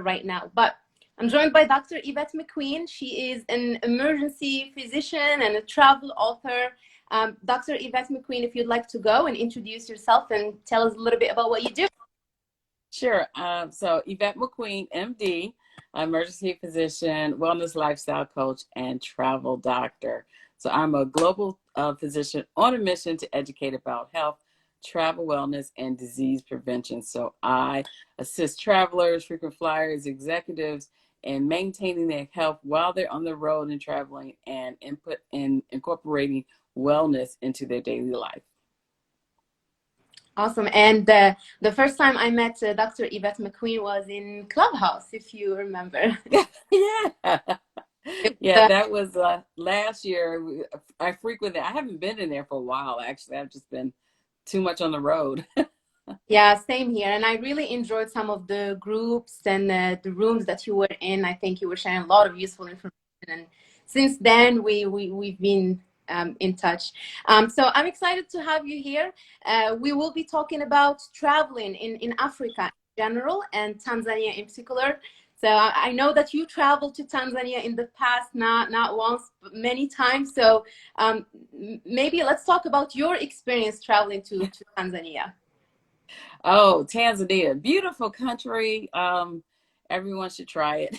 right now. But I'm joined by Dr. Yvette Mcqueen. She is an emergency physician and a travel author. Dr. Yvette Mcqueen, if you'd like to go and introduce yourself and tell us a little bit about what you do. Sure. So Yvette McQueen, MD, emergency physician, wellness lifestyle coach, and travel doctor. So I'm a global physician on a mission to educate about health, travel wellness, and disease prevention. So I assist travelers, frequent flyers, executives in maintaining their health while they're on the road and traveling, and input in incorporating wellness into their daily life. Awesome. And the first time I met Dr. Yvette Mcqueen was in Clubhouse, if you remember. Yeah. Yeah, that was last year. I frequented. I haven't been in there for a while, actually. I've just been too much on the road. Yeah, same here. And I really enjoyed some of the groups and the rooms that you were in. I think you were sharing a lot of useful information. And since then, we've been in touch. So I'm excited to have you here. We will be talking about traveling in Africa in general and Tanzania in particular. So I know that you traveled to Tanzania in the past, not once, but many times. So maybe let's talk about your experience traveling to Tanzania. Oh, Tanzania, beautiful country. Everyone should try it.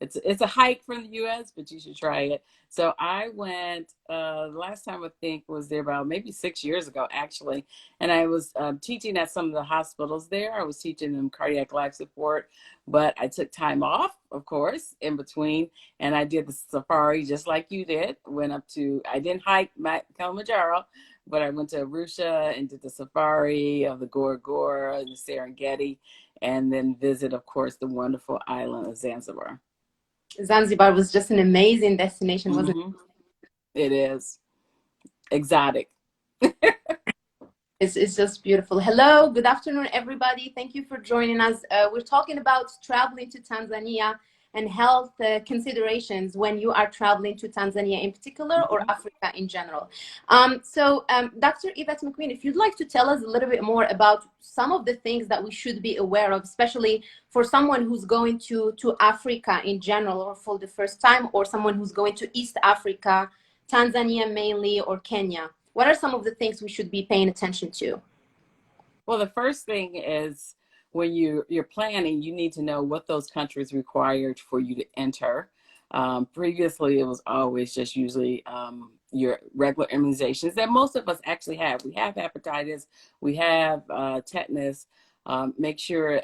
It's a hike from the U.S., but you should try it. So I went last time I think was there about maybe 6 years ago, actually, and I was teaching at some of the hospitals there. I was teaching them cardiac life support, but I took time off, of course, in between, and I did the safari just like you did. I didn't hike Kilimanjaro, but I went to Arusha and did the safari of the Gorgora and the Serengeti, and then visit, of course, the wonderful island of Zanzibar. Zanzibar was just an amazing destination, wasn't it? It is. Exotic. It's just beautiful. Hello, good afternoon, everybody. Thank you for joining us. We're talking about traveling to Tanzania and health considerations when you are traveling to Tanzania in particular or Africa in general. Dr. Yvette Mcqueen, if you'd like to tell us a little bit more about some of the things that we should be aware of, especially for someone who's going to Africa in general or for the first time, or someone who's going to East Africa, Tanzania mainly, or Kenya. What are some of the things we should be paying attention to? Well, the first thing is when you're planning, you need to know what those countries required for you to enter. Previously, it was always just usually your regular immunizations that most of us actually have. We have hepatitis, we have tetanus. Make sure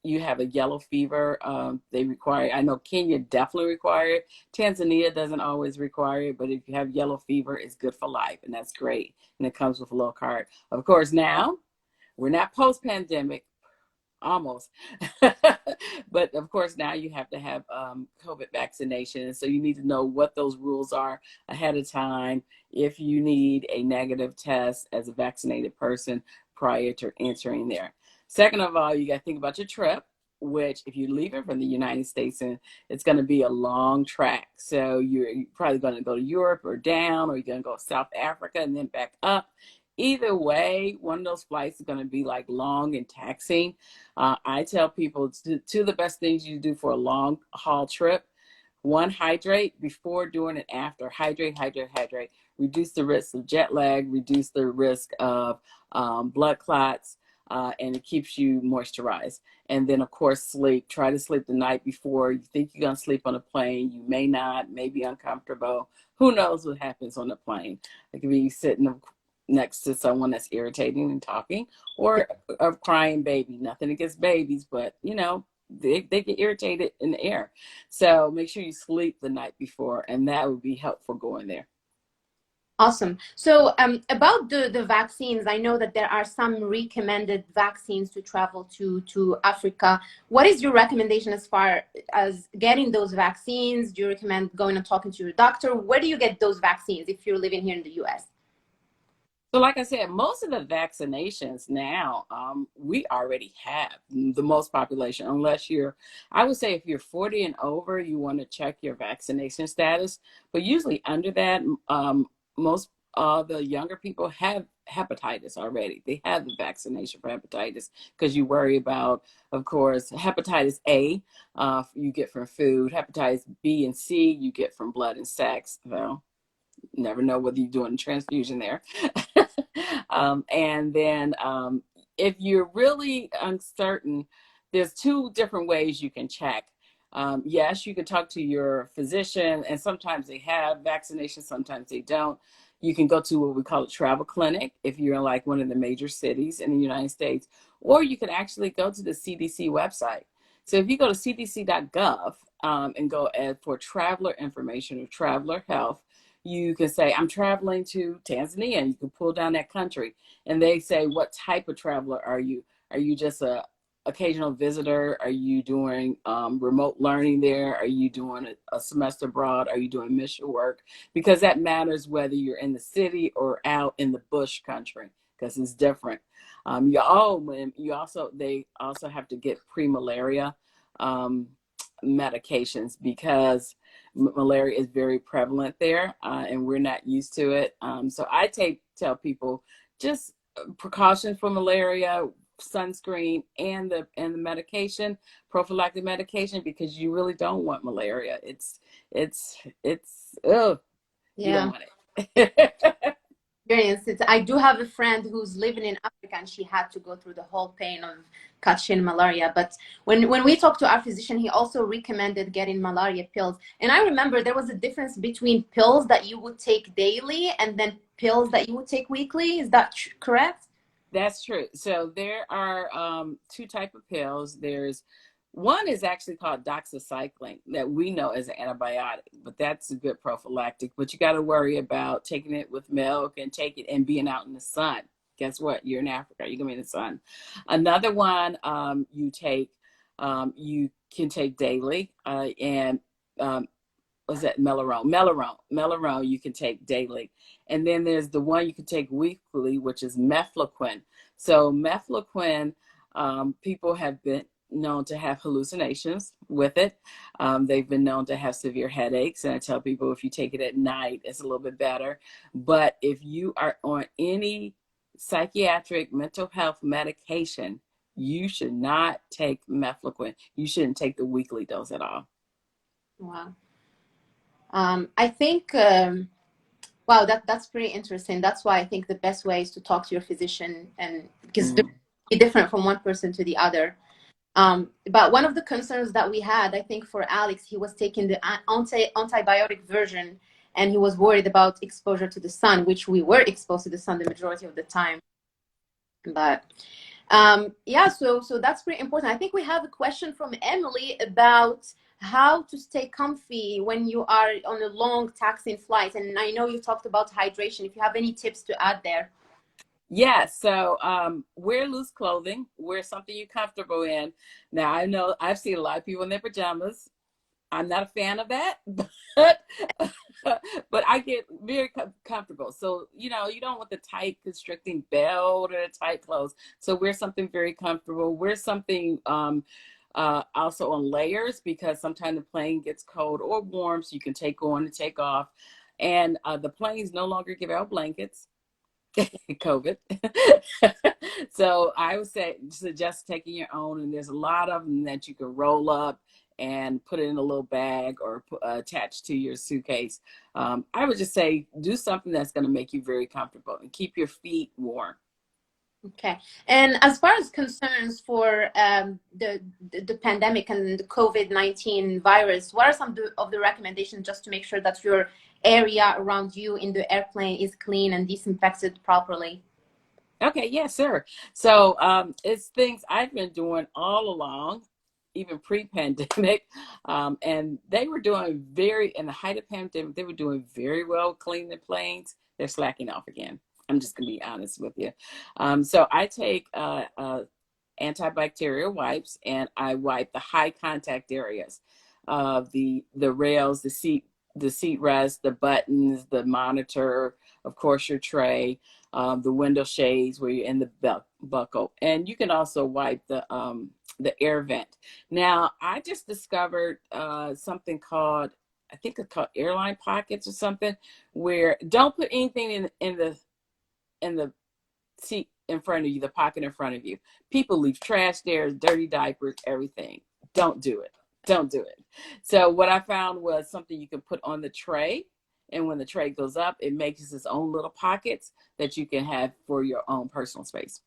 you have a yellow fever. They require, I know Kenya definitely require it. Tanzania doesn't always require it, but if you have yellow fever, it's good for life, and that's great. And it comes with a little card. Of course, now we're not post-pandemic, almost. But of course, now you have to have COVID vaccination. So you need to know what those rules are ahead of time if you need a negative test as a vaccinated person prior to entering there. Second of all, you got to think about your trip, which if you're leaving from the United States, and it's going to be a long track. So you're probably going to go to Europe or down, or you're going to go to South Africa and then back up. Either way, one of those flights is going to be like long and taxing. I tell people two of the best things you do for a long haul trip. One, hydrate before, during, and after. Hydrate, hydrate, hydrate. Reduce the risk of jet lag, reduce the risk of blood clots, and it keeps you moisturized. And then, of course, sleep. Try to sleep the night before. You think you're going to sleep on a plane. You may not, may be uncomfortable. Who knows what happens on the plane? It could be sitting next to someone that's irritating and talking, or a crying baby. Nothing against babies, but, you know, they get irritated in the air. So make sure you sleep the night before, and that would be helpful going there. Awesome. So about the vaccines, I know that there are some recommended vaccines to travel to Africa. What is your recommendation as far as getting those vaccines? Do you recommend going and talking to your doctor? Where do you get those vaccines if you're living here in the US? So like I said, most of the vaccinations now, we already have the most population, unless I would say if you're 40 and over, you want to check your vaccination status. But usually under that, most of the younger people have hepatitis already. They have the vaccination for hepatitis because you worry about, of course, hepatitis A, you get from food. Hepatitis B and C, you get from blood and sex. Well, never know whether you're doing a transfusion there. And then if you're really uncertain, there's two different ways you can check. Yes, you can talk to your physician, and sometimes they have vaccinations, sometimes they don't. You can go to what we call a travel clinic if you're in like one of the major cities in the United States, or you can actually go to the CDC website. So if you go to cdc.gov and go for traveler information or traveler health, you can say, I'm traveling to Tanzania, and you can pull down that country. And they say, what type of traveler are you? Are you just a occasional visitor? Are you doing remote learning there? Are you doing a semester abroad? Are you doing mission work? Because that matters whether you're in the city or out in the bush country, because it's different. They also have to get pre-malaria medications because malaria is very prevalent there, and we're not used to it. So I tell people just precautions for malaria, sunscreen, and the medication, prophylactic medication, because you really don't want malaria. Oh, you don't want it. Experience. I do have a friend who's living in Africa, and she had to go through the whole pain of catching malaria. But when we talked to our physician, he also recommended getting malaria pills. And I remember there was a difference between pills that you would take daily and then pills that you would take weekly. Is that correct? That's true. So there are two type of pills. One is actually called doxycycline that we know as an antibiotic, but that's a good prophylactic. But you got to worry about taking it with milk and being out in the sun. Guess what? You're in Africa. You're gonna be in the sun. Another one you can take daily, and was that Melarone you can take daily. And then there's the one you can take weekly, which is mefloquine. So mefloquine, people have been known to have hallucinations with it. They've been known to have severe headaches. And I tell people if you take it at night, it's a little bit better. But if you are on any psychiatric mental health medication, you should not take mefloquine. You shouldn't take the weekly dose at all. Wow. I think, wow, that's pretty interesting. That's why I think the best way is to talk to your physician, and because they're different from one person to the other. But one of the concerns that we had, I think for Alex, he was taking the antibiotic version, and he was worried about exposure to the sun, which we were exposed to the sun the majority of the time. But yeah, so that's pretty important. I think we have a question from Emily about how to stay comfy when you are on a long taxing flight. And I know you talked about hydration. If you have any tips to add there. Yeah, so wear loose clothing, wear something you're comfortable in. Now, I know I've seen a lot of people in their pajamas. I'm not a fan of that, but I get very comfortable. So, you don't want the tight constricting belt or the tight clothes. So wear something very comfortable. Wear something also on layers, because sometimes the plane gets cold or warm, so you can take on and take off. And the planes no longer give out blankets. COVID. So I would suggest taking your own, and there's a lot of them that you can roll up and put it in a little bag or attach to your suitcase. I would just say do something that's going to make you very comfortable and keep your feet warm. Okay. And as far as concerns for the pandemic and the COVID-19 virus, what are some of the recommendations just to make sure that your area around you in the airplane is clean and disinfected properly? Okay, yeah, sure. So it's things I've been doing all along, even pre-pandemic, and they were doing in the height of pandemic, they were doing very well cleaning the planes. They're slacking off again. I'm just gonna be honest with you. So I take antibacterial wipes, and I wipe the high contact areas, the rails, the seat rest, the buttons, the monitor, of course your tray, the window shades where you're in the buckle, and you can also wipe the air vent. Now I just discovered something called, I think it's called airline pockets or something, where don't put anything in the seat in front of you, the pocket in front of you. People leave trash there, dirty diapers, everything. Don't do it. Don't do it. So what I found was something you can put on the tray. And when the tray goes up, it makes its own little pockets that you can have for your own personal space.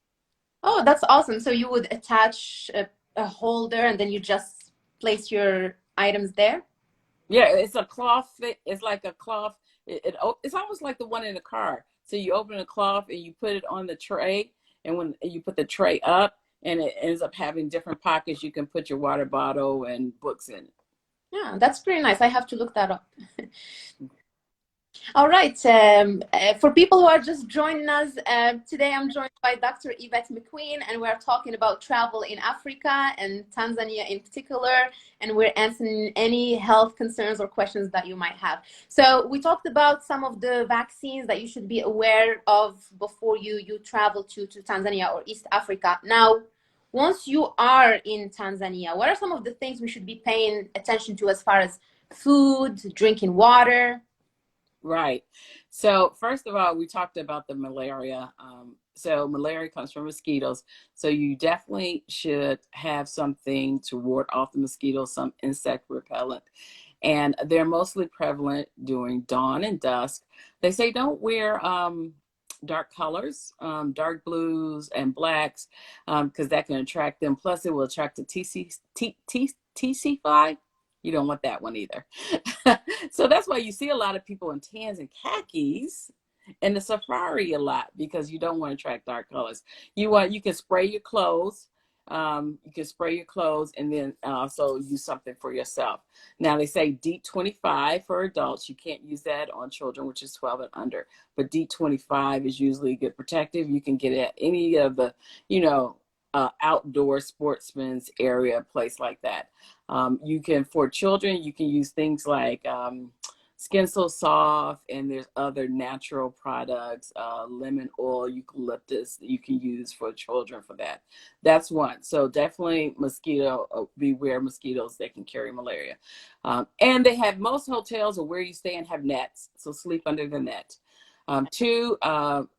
Oh, that's awesome. So you would attach a holder and then you just place your items there? Yeah, it's a cloth. It's like a cloth. It's almost like the one in the car. So you open a cloth and you put it on the tray. And when you put the tray up and it ends up having different pockets, you can put your water bottle and books in it. Yeah, that's pretty nice. I have to look that up. All right. For people who are just joining us, today I'm joined by Dr. Yvette Mcqueen, and we're talking about travel in Africa and Tanzania in particular, and we're answering any health concerns or questions that you might have. So we talked about some of the vaccines that you should be aware of before you travel to Tanzania or East Africa. Now, once you are in Tanzania, what are some of the things we should be paying attention to as far as food, drinking water? Right. So first of all, we talked about the malaria. So malaria comes from mosquitoes. So you definitely should have something to ward off the mosquitoes, some insect repellent. And they're mostly prevalent during dawn and dusk. They say don't wear dark colors, dark blues and blacks, because that can attract them. Plus, it will attract the TC5. You don't want that one either. So that's why you see a lot of people in tans and khakis in the safari a lot, because you don't want to attract dark colors. You can spray your clothes. You can spray your clothes and then also use something for yourself. Now they say D25 for adults. You can't use that on children, which is 12 and under. But D25 is usually good protective. You can get it at any of the, outdoor sportsman's area, place like that. You can, for children, you can use things like Skin So Soft, and there's other natural products, lemon oil, eucalyptus that you can use for children for that. That's one. So definitely beware mosquitoes that can carry malaria. And they have, most hotels or where you stay in have nets, so sleep under the net. Two,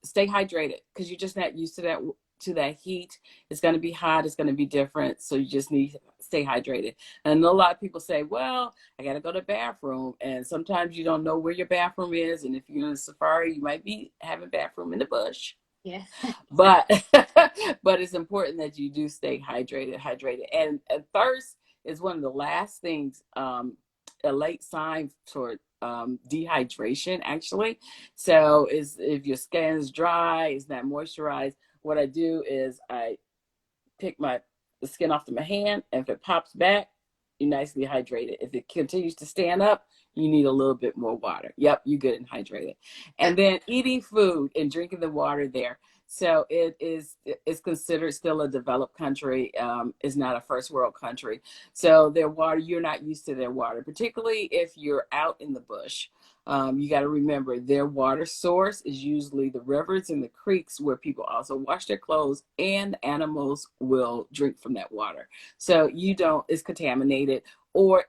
stay hydrated, because you're just not used to that heat. It's going to be hot. It's going to be different. So you just need to stay hydrated. And I know a lot of people say, well, I got to go to the bathroom. And sometimes you don't know where your bathroom is. And if you're in a safari, you might be having a bathroom in the bush. Yeah. But it's important that you do stay hydrated. And thirst is one of the last things, a late sign toward dehydration, actually. So if your skin is dry, it's not moisturized, what I do is I pick the skin off of my hand, and if it pops back, you're nicely hydrated. If it continues to stand up, you need a little bit more water. Yep, you're good and hydrated. And then eating food and drinking the water there. So it's considered still a developed country. It's not a first world country. So their water, you're not used to their water, particularly if you're out in the bush. You got to remember, their water source is usually the rivers and the creeks, where people also wash their clothes, and animals will drink from that water. So it's contaminated, or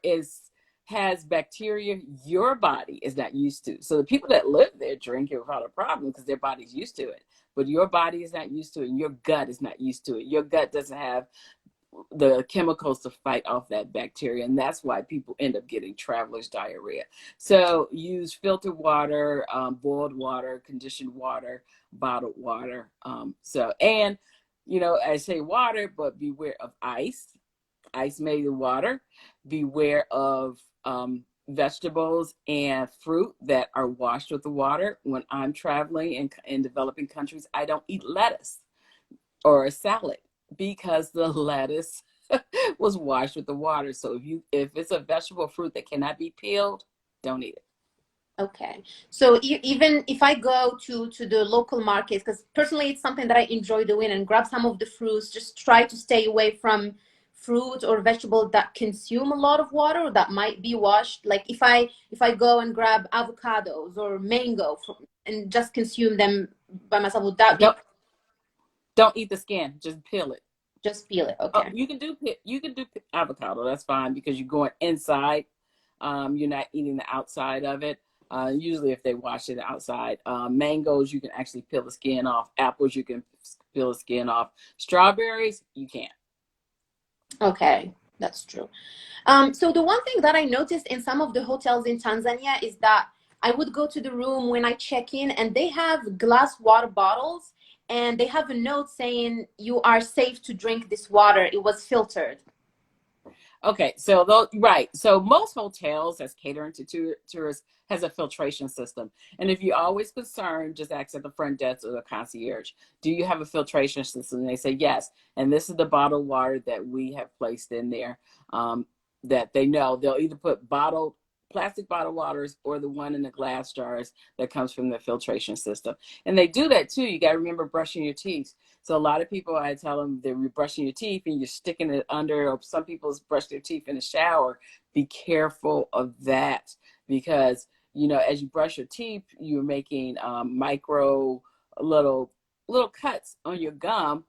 has bacteria your body is not used to. So the people that live there drink it without a problem because their body's used to it. But your body is not used to it, and your gut is not used to it. Your gut doesn't have the chemicals to fight off that bacteria, and that's why people end up getting traveler's diarrhea. So use filtered water, boiled water, conditioned water, bottled water. And I say water, but beware of ice made in water. Beware of vegetables and fruit that are washed with the water. When I'm traveling in developing countries, I don't eat lettuce or a salad, because the lettuce was washed with the water. So if it's a vegetable fruit that cannot be peeled, don't eat it. Okay. So even if I go to the local markets, because personally it's something that I enjoy doing, and grab some of the fruits, just try to stay away from fruit or vegetable that consume a lot of water or that might be washed. Like if I go and grab avocados or mango and just consume them by myself, would that be? Don't eat the skin, just peel it. Just peel it. Okay. You can do avocado, that's fine, because you're going inside. You're not eating the outside of it. Usually if they wash it outside. Mangoes, you can actually peel the skin off. Apples, you can peel the skin off. Strawberries, you can't. Okay, that's true. So the one thing that I noticed in some of the hotels in Tanzania is that I would go to the room when I check in and they have glass water bottles and they have a note saying you are safe to drink this water. It was filtered. Okay, so those, right. So most hotels that's catering to tourists has a filtration system. And if you're always concerned, just ask at the front desk or the concierge, do you have a filtration system? And they say yes. And this is the bottled water that we have placed in there, that they know. They'll either put plastic bottled waters or the one in the glass jars that comes from the filtration system. And they do that too. You got to remember brushing your teeth. So a lot of people, I tell them, they're brushing your teeth and you're sticking it under, or some people brush their teeth in the shower. Be careful of that, because, you know, as you brush your teeth, you're making micro little cuts on your gum.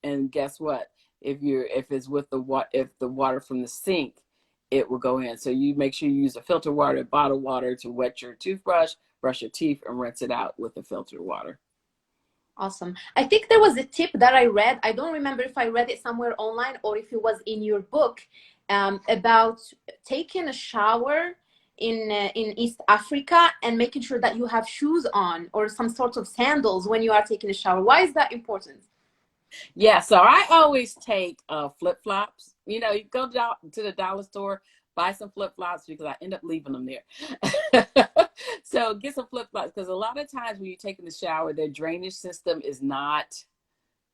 And guess what? If it's with if the water from the sink, it will go in. So you make sure you use a filter water, bottled water to wet your toothbrush, brush your teeth, and rinse it out with the filtered water. Awesome. I think there was a tip that I read. I don't remember if I read it somewhere online or if it was in your book, about taking a shower in East Africa and making sure that you have shoes on or some sort of sandals when you are taking a shower. Why is that important? Yeah, so I always take flip-flops. You know, you go to the dollar store, buy some flip-flops, because I end up leaving them there. So get some flip-flops, because a lot of times when you're taking the shower, their drainage system is not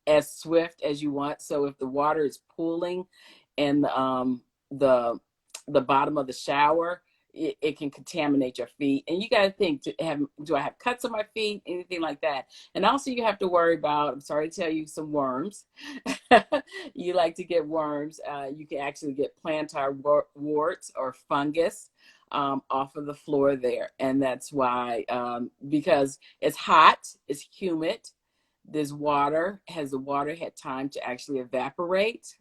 as swift as you want. So if the water is pooling in the bottom of the shower, it can contaminate your feet. And you got to think, do I have cuts on my feet, anything like that? And also you have to worry about, I'm sorry to tell you, some worms. You like to get worms. You can actually get plantar warts or fungus off of the floor there. And that's why, because it's hot, it's humid, this water, has the water had time to actually evaporate,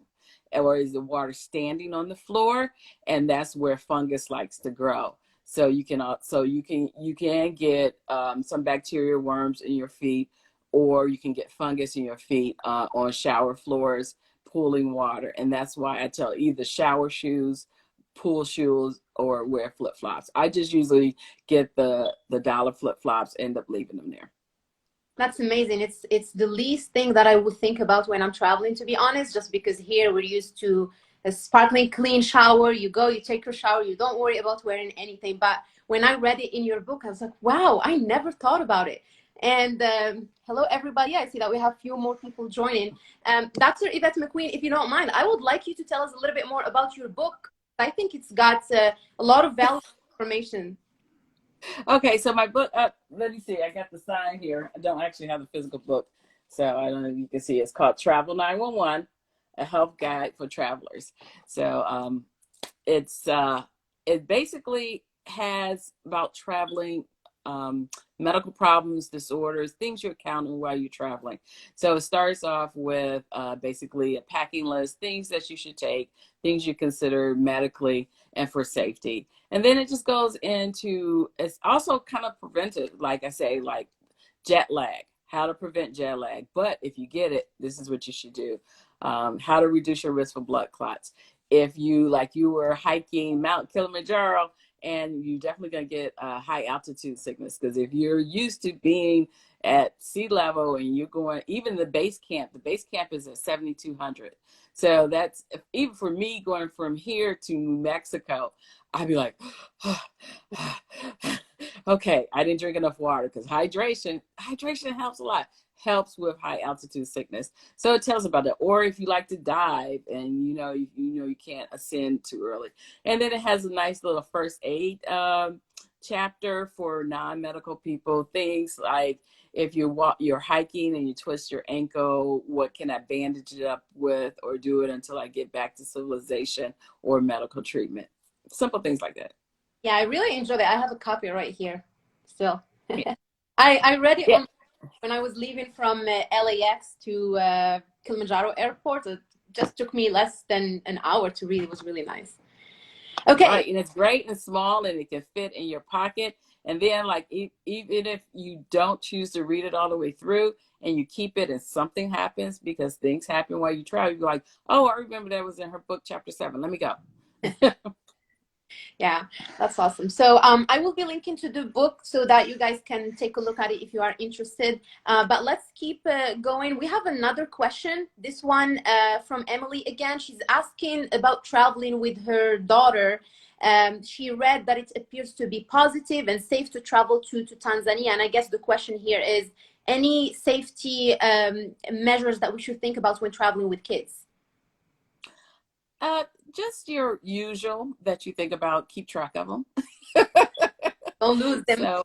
or is the water standing on the floor? And that's where fungus likes to grow. So you can get some bacteria worms in your feet, or you can get fungus in your feet on shower floors, pooling water. And that's why I tell either shower shoes, pool shoes, or wear flip-flops. I just usually get the dollar flip-flops, end up leaving them there. That's amazing. It's the least thing that I would think about when I'm traveling, to be honest, just because here we're used to a sparkling clean shower. You go, you take your shower, you don't worry about wearing anything. But when I read it in your book, I was like, wow, I never thought about it. And hello, everybody. I see that we have a few more people joining. Dr. Yvette Mcqueen, if you don't mind, I would like you to tell us a little bit more about your book. I think it's got a lot of valuable information. Okay, so my book, let me see, I got the sign here. I don't actually have the physical book, so I don't know if you can see. It's called Travel 911, a health guide for travelers. So it basically has about traveling, medical problems, disorders, things you're encountering while you're traveling. So it starts off with basically a packing list, things that you should take, things you consider medically and for safety. And then it just goes into, it's also kind of preventive, like I say, like jet lag, how to prevent jet lag. But if you get it, this is what you should do. How to reduce your risk for blood clots. If you were hiking Mount Kilimanjaro, and you're definitely going to get high altitude sickness, because if you're used to being at sea level and you're going, even the base camp is at 7,200. So that's, even for me going from here to New Mexico, I'd be like, okay, I didn't drink enough water, because hydration helps a lot, helps with high altitude sickness. So it tells about that. Or if you like to dive and you can't ascend too early. And then it has a nice little first aid chapter for non-medical people. Things like if you're hiking and you twist your ankle, what can I bandage it up with, or do it until I get back to civilization or medical treatment. Simple things like that. Yeah, I really enjoyed it. I have a copy right here still. I read it when I was leaving from LAX to Kilimanjaro airport. It just took me less than an hour to read. It was really nice. Okay. Right, and it's great and small, and it can fit in your pocket. And then like even if you don't choose to read it all the way through and you keep it and something happens, because things happen while you travel, you're like, oh, I remember that was in her book, chapter 7. Let me go. Yeah, that's awesome. So I will be linking to the book so that you guys can take a look at it if you are interested. But let's keep going. We have another question. This one from Emily again. She's asking about traveling with her daughter. She read that it appears to be positive and safe to travel to Tanzania. And I guess the question here is, any safety measures that we should think about when traveling with kids? Just your usual that you think about, keep track of them. Don't lose them. So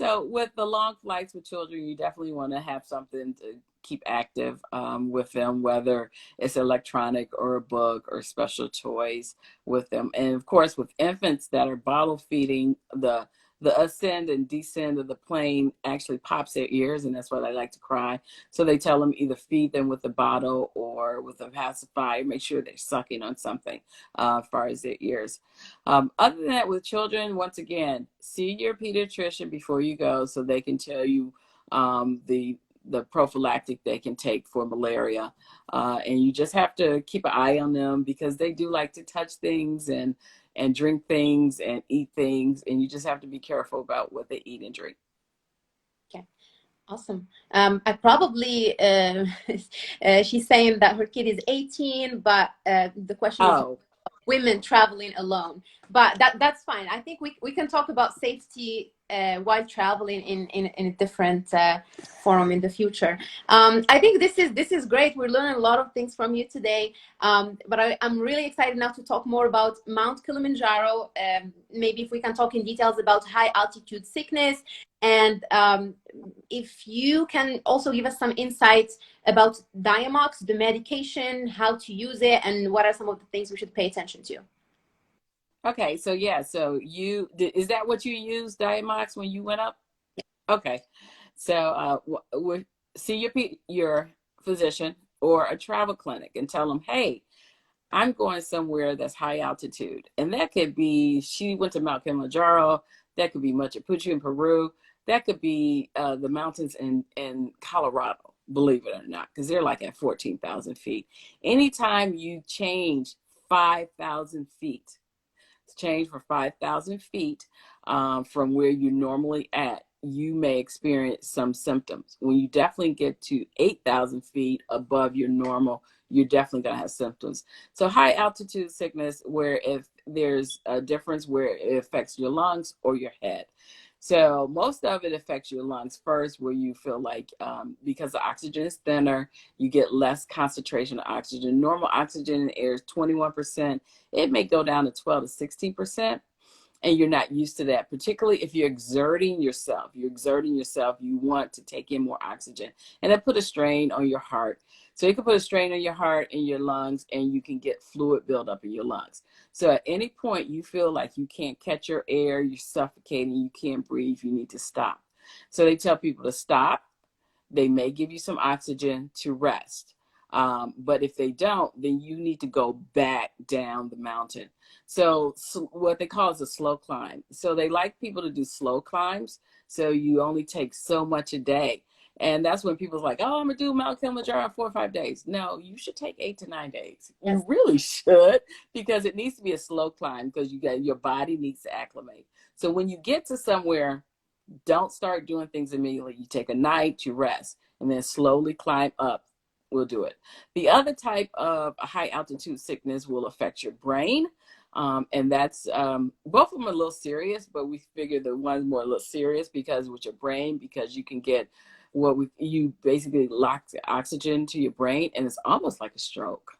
so with the long flights with children, you definitely want to have something to keep active with them, whether it's electronic or a book or special toys with them. And of course, with infants that are bottle feeding, the ascend and descend of the plane actually pops their ears, and that's why they like to cry. So they tell them either feed them with a bottle or with a pacifier, make sure they're sucking on something as far as their ears. Other than that, with children, once again, see your pediatrician before you go so they can tell you the prophylactic they can take for malaria. And you just have to keep an eye on them because they do like to touch things and drink things and eat things. And you just have to be careful about what they eat and drink. Okay. Awesome. I probably, she's saying that her kid is 18, but the question is women traveling alone. But that's fine. I think we can talk about safety while traveling in a different forum in the future. I think this is great. We're learning a lot of things from you today. But I'm really excited now to talk more about Mount Kilimanjaro. Maybe if we can talk in details about high altitude sickness. And if you can also give us some insights about Diamox, the medication, how to use it, and what are some of the things we should pay attention to. Okay, so yeah, so is that what you used, Diamox, when you went up? Okay, so see your physician or a travel clinic and tell them, hey, I'm going somewhere that's high altitude. And that could be, she went to Mount Kilimanjaro, that could be Machu Picchu in Peru, that could be the mountains in Colorado, believe it or not, because they're like at 14,000 feet. Anytime you change 5,000 feet, change for 5,000 feet from where you're normally at, you may experience some symptoms. When you definitely get to 8,000 feet above your normal, you're definitely going to have symptoms. So high altitude sickness, where if there's a difference where it affects your lungs or your head. So most of it affects your lungs first, where you feel like because the oxygen is thinner, you get less concentration of oxygen. Normal oxygen in the air is 21%. It may go down to 12 to 16%. And you're not used to that, particularly if you're exerting yourself. You want to take in more oxygen. And that put a strain on your heart. So it can put a strain on your heart and your lungs, and you can get fluid buildup in your lungs. So at any point you feel like you can't catch your air, you're suffocating, you can't breathe, you need to stop. So they tell people to stop. They may give you some oxygen to rest. But if they don't, then you need to go back down the mountain. So what they call is a slow climb. So they like people to do slow climbs. So you only take so much a day. And that's when people's like, oh, I'm going to do Mount Kilimanjaro in 4 or 5 days. No, you should take 8 to 9 days. Yes. You really should, because it needs to be a slow climb, because your body needs to acclimate. So when you get to somewhere, don't start doing things immediately. You take a night to rest and then slowly climb up. We'll do it. The other type of high altitude sickness will affect your brain. And that's both of them are a little serious, but we figure the one's more a little serious because with your brain, because you can get you basically lock the oxygen to your brain, and it's almost like a stroke.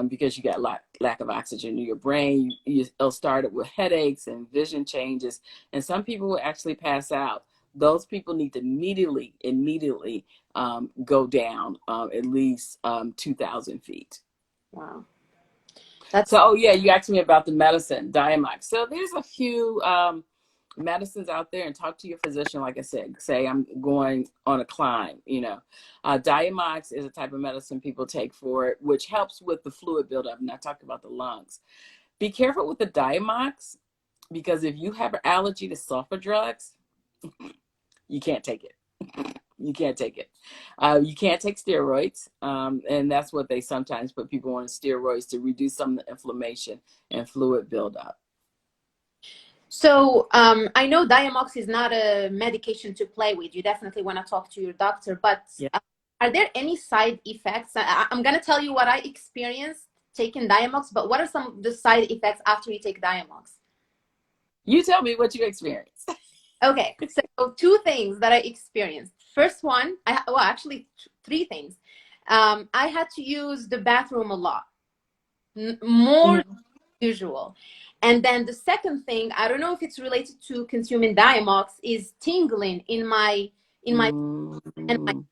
Because you got lack of oxygen in your brain. It'll start with headaches and vision changes, and some people will actually pass out. Those people need to immediately go down at least 2,000 feet. Wow. So, yeah, you asked me about the medicine, Diamox. So there's a few medicines out there, and talk to your physician. Like I said, say I'm going on a climb, Diamox is a type of medicine people take for it, which helps with the fluid buildup. And I talked about the lungs. Be careful with the Diamox. because if you have an allergy to sulfur drugs, you can't take it. You can't take it. You can't take steroids, and that's what they sometimes put people on steroids to reduce some of the inflammation and fluid buildup. So I know Diamox is not a medication to play with. You definitely want to talk to your doctor, but Yeah. Are there any side effects? I'm going to tell you what I experienced taking Diamox, but what are some of the side effects after you take Diamox? You tell me what you experienced. Okay, so two things that I experienced. First one, well, actually three things. I had to use the bathroom a lot, more than usual. And then the second thing, I don't know if it's related to consuming Diamox, is tingling in my Mm.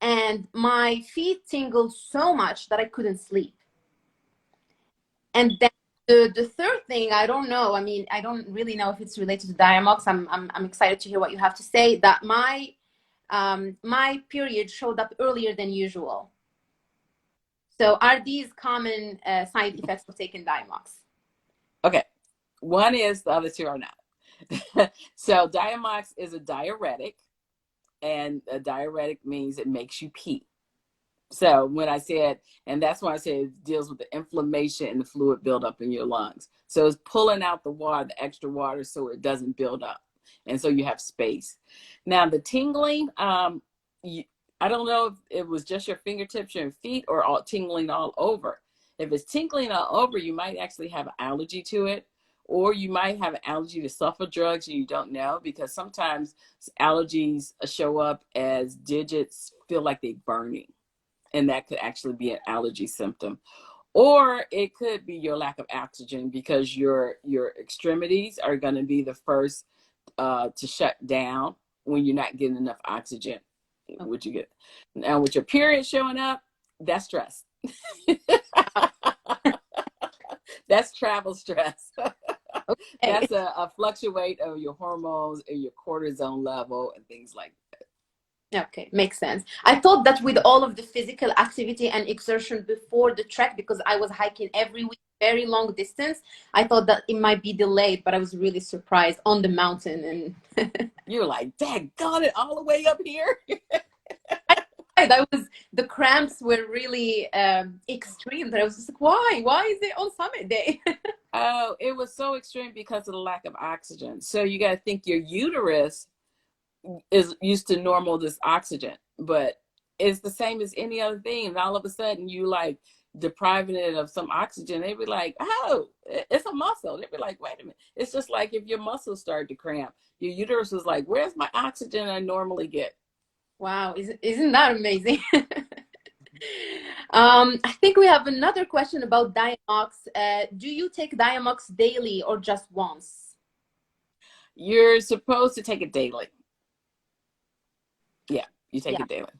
and my feet tingled so much that I couldn't sleep. And then the third thing, I don't know. I mean, I don't really know if it's related to Diamox. I'm excited to hear what you have to say. That my period showed up earlier than usual. So are these common side effects of taking Diamox? Okay, one is, the other two are not. So Diamox is a diuretic, and a diuretic means it makes you pee. So when I said, and that's why I said it deals with the inflammation and the fluid buildup in your lungs. So it's pulling out the water, the extra water, so it doesn't build up. And so you have space. Now the tingling, I don't know if it was just your fingertips, your feet, or all tingling all over. If it's tingling all over, you might actually have an allergy to it, or you might have an allergy to sulfur drugs and you don't know, because sometimes allergies show up as digits feel like they're burning, and that could actually be an allergy symptom. Or it could be your lack of oxygen, because your extremities are going to be the first to shut down when you're not getting enough oxygen. What you get now with your period showing up, that's stress. That's travel stress. Okay. That's a fluctuate of your hormones and your cortisone level and things like that. Okay, makes sense. I thought that with all of the physical activity and exertion before the trek, because I was hiking every week, very long distance, I thought that it might be delayed, but I was really surprised on the mountain. And you're like, dang, got it all the way up here. the cramps were really extreme. That I was just like, why is it on summit day? Oh, it was so extreme because of the lack of oxygen. So you got to think your uterus is used to normal this oxygen, but it's the same as any other thing. And all of a sudden you like depriving it of some oxygen. They'd be like, oh, it's a muscle. They'd be like, wait a minute. It's just like if your muscles start to cramp, your uterus was like, where's my oxygen I normally get? Wow, isn't that amazing? I think we have another question about Diamox. Do you take Diamox daily or just once? You're supposed to take it daily. Yeah, you take Yeah. it daily.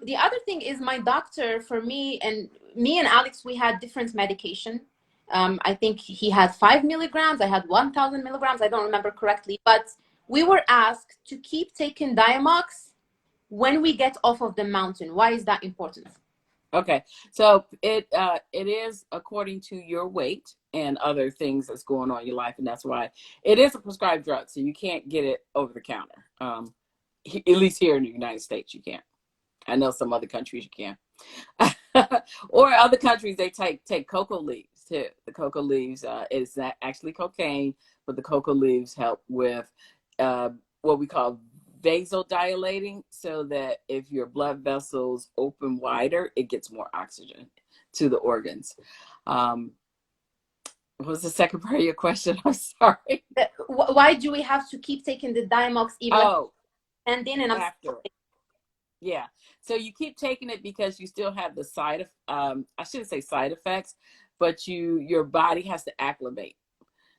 The other thing is my doctor, for me and Alex, we had different medication. I think he had 5 milligrams. I had 1,000 milligrams. I don't remember correctly, but we were asked to keep taking Diamox when we get off of the mountain. Why is that important? Okay, so it is according to your weight and other things that's going on in your life, and that's why it is a prescribed drug, so you can't get it over the counter. At least here in the United States, you can't. I know some other countries you can, or other countries they take cocoa leaves too. The cocoa leaves is not actually cocaine, but the cocoa leaves help with what we call vasodilating, so that if your blood vessels open wider, it gets more oxygen to the organs. What was the second part of your question? I'm sorry. Why do we have to keep taking the Diamox even and then and I'm after. Yeah. So you keep taking it because you still have the I shouldn't say side effects, but your body has to acclimate.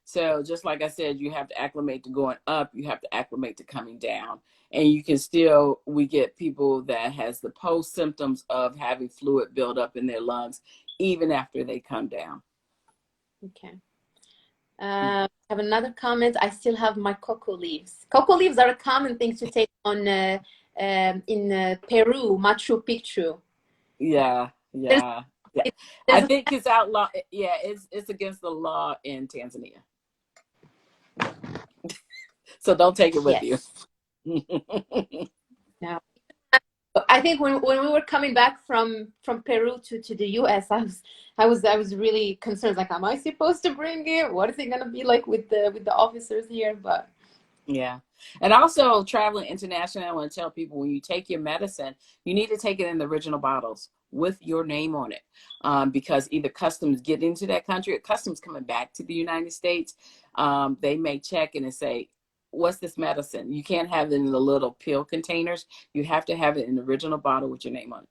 So just like I said, you have to acclimate to going up, you have to acclimate to coming down. And you can still, we get people that has the post symptoms of having fluid build up in their lungs, even after they come down. Okay. I have another comment. I still have my cocoa leaves. Cocoa leaves are a common thing to take on in Peru, Machu Picchu. Yeah. There's I a think it's outlawed. Yeah, it's against the law in Tanzania. So don't take it with you. Yes. Yeah. I think when we were coming back from Peru to the US, I was really concerned. Like, am I supposed to bring it? What is it gonna be like with the officers here? But Yeah. And also traveling internationally, I want to tell people when you take your medicine, you need to take it in the original bottles with your name on it. Because either customs get into that country or customs coming back to the United States, they may check in and say, what's this medicine? You can't have it in the little pill containers. You have to have it in the original bottle with your name on it.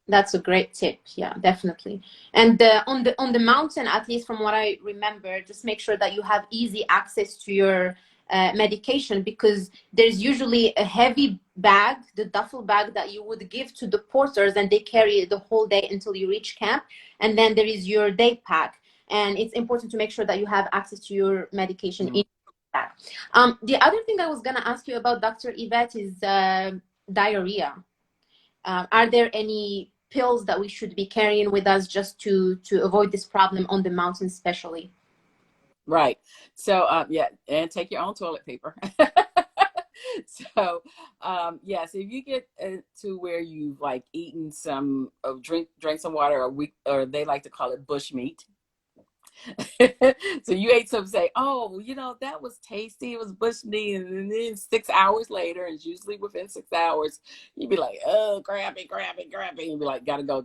that's a great tip. Yeah, definitely. And on the mountain, at least from what I remember, just make sure that you have easy access to your medication, because there's usually a heavy bag, the duffel bag that you would give to the porters, and they carry it the whole day until you reach camp. And then there is your day pack, and it's important to make sure that you have access to your medication in your bag. The other thing I was gonna ask you about, Dr. Yvette, is diarrhea. Are there any pills that we should be carrying with us just to avoid this problem on the mountain, especially? Right. So, yeah, and take your own toilet paper. So, yes, if you get to where you've like eaten some, drink some water, or they like to call it bush meat. So you ate something, say, oh, that was tasty. It was bush meat. And then 6 hours later, and it's usually within 6 hours, you'd be like, oh, grab it. And you'd be like, gotta go.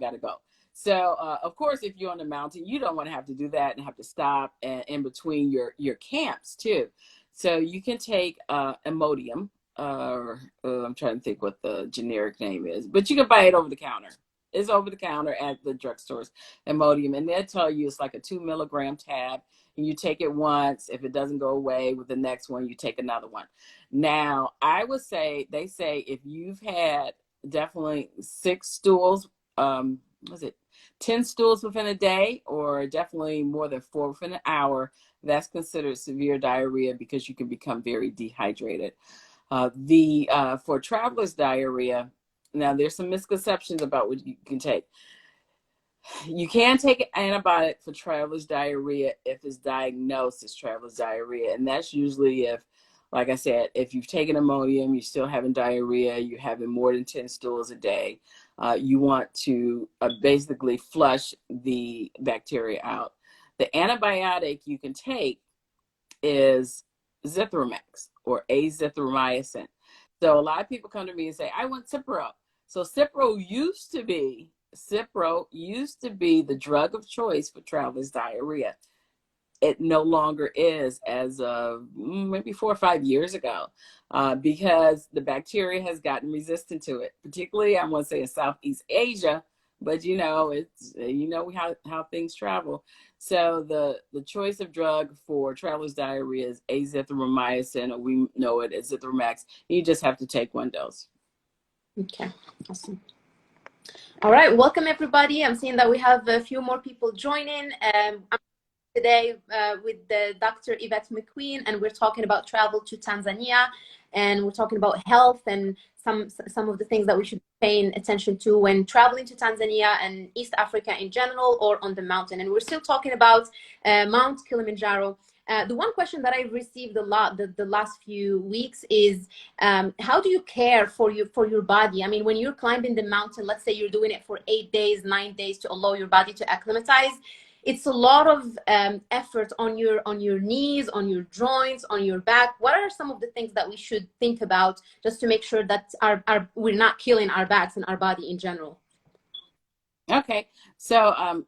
So, of course, if you're on the mountain, you don't want to have to do that and have to stop in between your camps too. So you can take Imodium, I'm trying to think what the generic name is, but you can buy it over the counter. It's over the counter at the drugstores, Imodium, and they'll tell you it's like a 2 milligram tab, and you take it once. If it doesn't go away with the next one, you take another one. Now, I would say, they say if you've had definitely 6 stools, was it 10 stools within a day, or definitely more than 4 within an hour, that's considered severe diarrhea because you can become very dehydrated. For traveler's diarrhea, now there's some misconceptions about what you can take. You can take an antibiotic for traveler's diarrhea if it's diagnosed as traveler's diarrhea, and that's usually if, like I said, if you've taken Imodium, you're still having diarrhea, you're having more than 10 stools a day, you want to basically flush the bacteria out. The antibiotic you can take is Zithromax or azithromycin. So a lot of people come to me and say, I want Cipro. So Cipro used to be the drug of choice for traveler's diarrhea. It no longer is, as of maybe 4 or 5 years ago, because the bacteria has gotten resistant to it, particularly I want to say in Southeast Asia, but it's how things travel. So the choice of drug for traveler's diarrhea is azithromycin, or we know it as Zithromax. You just have to take 1 dose. Okay, awesome. All right, welcome everybody. I'm seeing that we have a few more people joining. I'm today with Dr. Yvette Mcqueen, and we're talking about travel to Tanzania, and we're talking about health and some of the things that we should be paying attention to when traveling to Tanzania and East Africa in general, or on the mountain. And we're still talking about Mount Kilimanjaro. The one question that I've received a lot the last few weeks is, how do you care for your body? I mean, when you're climbing the mountain, let's say you're doing it for 8 days, 9 days to allow your body to acclimatize. It's a lot of effort on your knees, on your joints, on your back. What are some of the things that we should think about just to make sure that we're not killing our backs and our body in general? Okay, so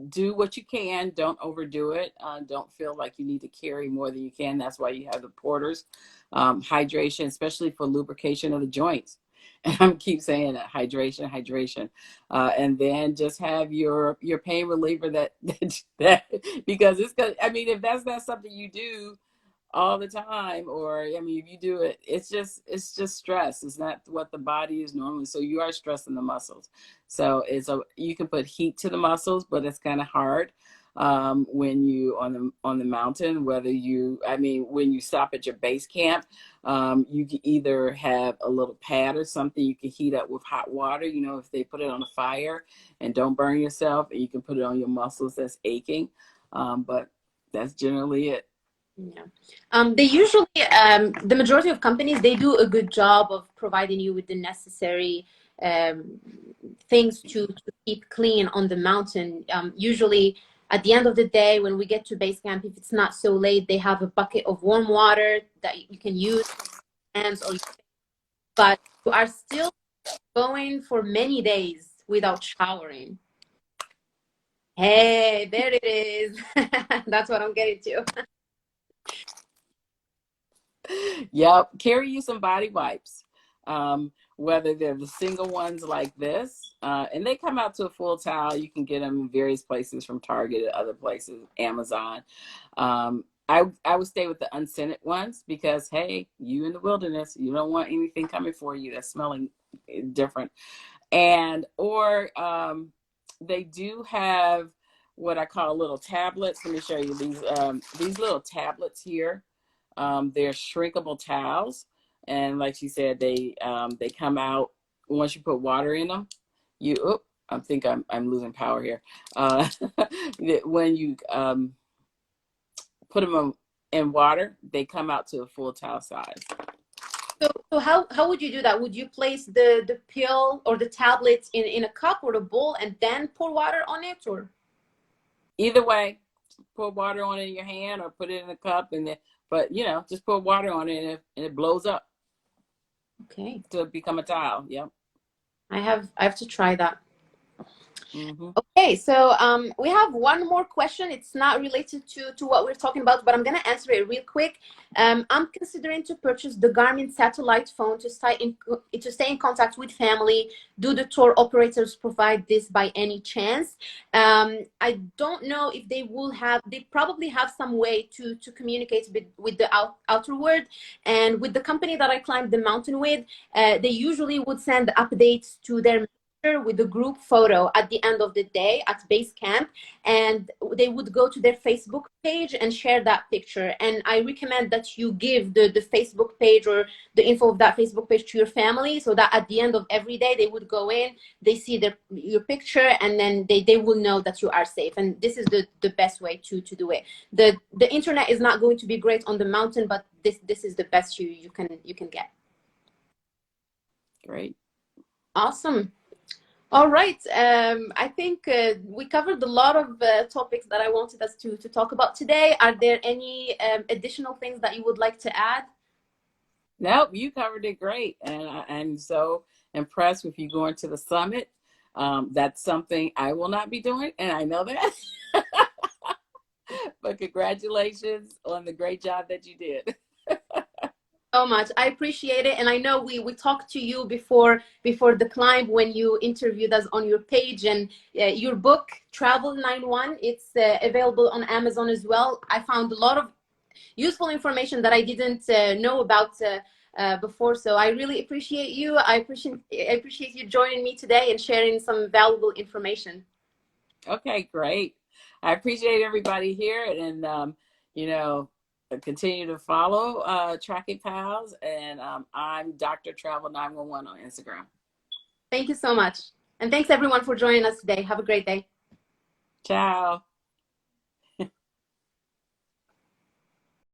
do what you can. Don't overdo it. Don't feel like you need to carry more than you can. That's why you have the porters. Hydration, especially for lubrication of the joints. And I keep saying that, hydration. And then just have your pain reliever that because it's gonna, I mean, if that's not something you do all the time, or I mean, if you do it, it's just stress. It's not what the body is normally. So you are stressing the muscles. So you can put heat to the muscles, but it's kind of hard when you on the mountain. When you stop at your base camp, you can either have a little pad or something you can heat up with hot water. If they put it on a fire, and don't burn yourself, and you can put it on your muscles that's aching. But that's generally it. Yeah. They usually, the majority of companies, they do a good job of providing you with the necessary um, things to keep clean on the mountain. Usually, at the end of the day, when we get to base camp, if it's not so late, they have a bucket of warm water that you can use hands or, but you are still going for many days without showering. Hey, there it is. That's what I'm getting to. Yep. Carry you some body wipes. Whether they're the single ones like this, and they come out to a full towel. You can get them in various places from Target and other places, Amazon. I would stay with the unscented ones because, hey, you in the wilderness, you don't want anything coming for you that's smelling different. And, or they do have what I call little tablets. Let me show you these little tablets here. They're shrinkable towels, and like she said, they come out once you put water in them. I think I'm losing power here. When you put them in water, they come out to a full towel size. So how would you do that? Would you place the pill or the tablets in a cup or a bowl and then pour water on it, or? Either way, pour water on it in your hand or put it in a cup, and then, but just pour water on it and it blows up. Okay. To become a towel. Yep. I have to try that. Mm-hmm. Okay, so we have one more question. It's not related to what we're talking about, but I'm going to answer it real quick. I'm considering to purchase the Garmin satellite phone to stay in contact with family. Do the tour operators provide this by any chance? I don't know if they will have. They probably have some way to communicate with the outer world. And with the company that I climbed the mountain with, they usually would send updates to their with the group photo at the end of the day at base camp, and they would go to their Facebook page and share that picture. And I recommend that you give the Facebook page or the info of that Facebook page to your family, so that at the end of every day they would go in, they see your picture, and then they will know that you are safe. And this is the best way to do it. The internet is not going to be great on the mountain, but this is the best you can get. Great. Awesome. All right. I think we covered a lot of topics that I wanted us to talk about today. Are there any additional things that you would like to add? Nope, you covered it great. And I'm so impressed with you going to the summit. That's something I will not be doing, and I know that. But congratulations on the great job that you did. So much. I appreciate it. And I know we talked to you before the climb when you interviewed us on your page, and your book Travel 91, it's available on Amazon as well. I found a lot of useful information that I didn't know about before. So I really appreciate you. I appreciate you joining me today and sharing some valuable information. Okay, great. I appreciate everybody here, and continue to follow Tracking Pals, and I'm Dr. Travel 911 on Instagram. Thank you so much. And thanks everyone for joining us today. Have a great day. Ciao.